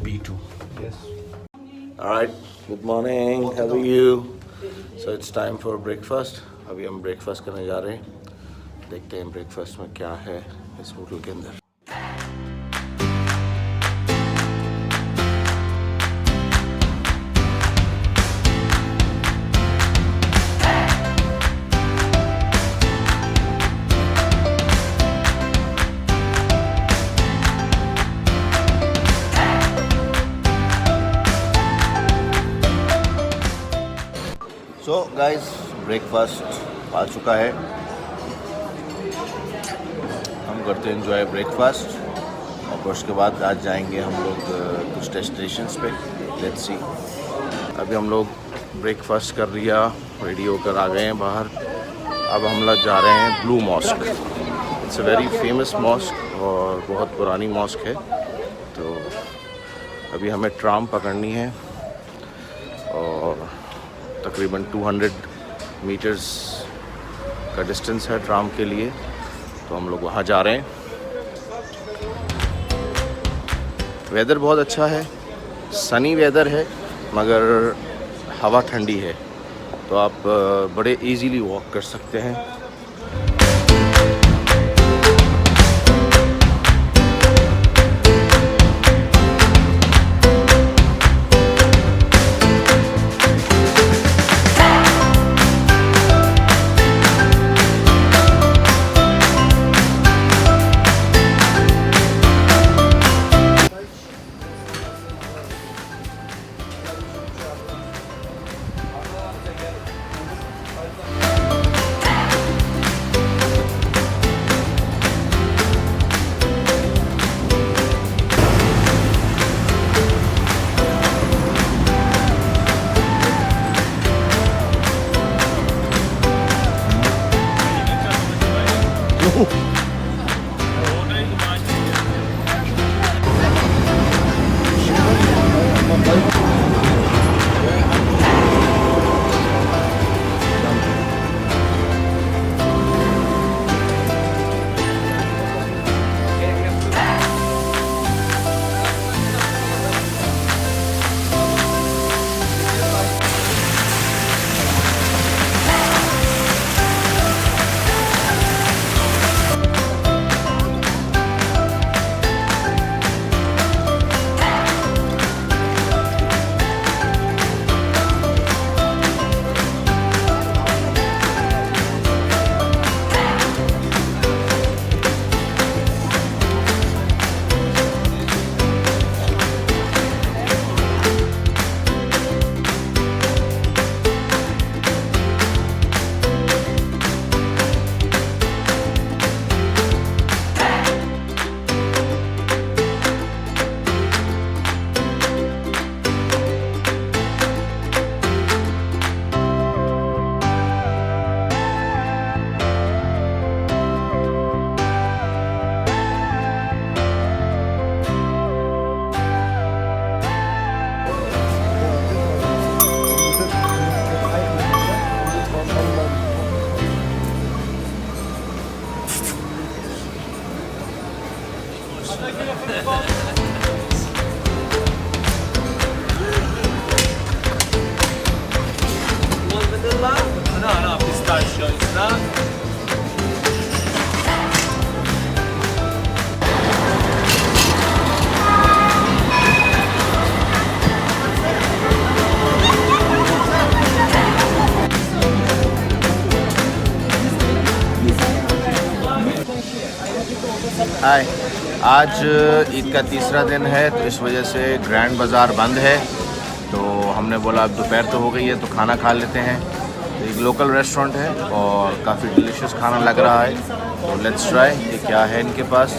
B2. Yes. All right. Good morning. How are you? So it's time for breakfast. अभी हम breakfast करने जा रहे हैं. देखते हैं breakfast में क्या है इस होटल के अंदर. सो गाइस ब्रेकफास्ट आ चुका है. हम करते हैं एंजॉय ब्रेकफास्ट और फिर उसके बाद आज जाएंगे हम लोग कुछ डेस्टिनेशंस पे. Let's see. अभी हम लोग ब्रेकफास्ट कर लिया, रेडी होकर आ गए हैं बाहर. अब हम लोग जा रहे हैं blue mosque. It's a very famous mosque और बहुत पुरानी मॉस्क है. तो अभी हमें ट्राम पकड़नी है और तकरीबन 200 मीटर्स का डिस्टेंस है ट्राम के लिए. तो हम लोग वहाँ जा रहे हैं. वेदर बहुत अच्छा है, सनी वेदर है, मगर हवा ठंडी है. तो आप बड़े इजीली वॉक कर सकते हैं. हाय. आज ईद का तीसरा दिन है, तो इस वजह से ग्रैंड बाज़ार बंद है. तो हमने बोला अब दोपहर तो हो गई है तो खाना खा लेते हैं. एक लोकल रेस्टोरेंट है और काफ़ी डिलीशियस खाना लग रहा है. तो लेट्स ट्राई कि क्या है इनके पास.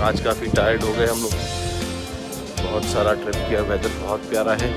आज काफ़ी टायर्ड हो गए हम लोग, बहुत सारा ट्रिप किया, वेदर बहुत प्यारा है।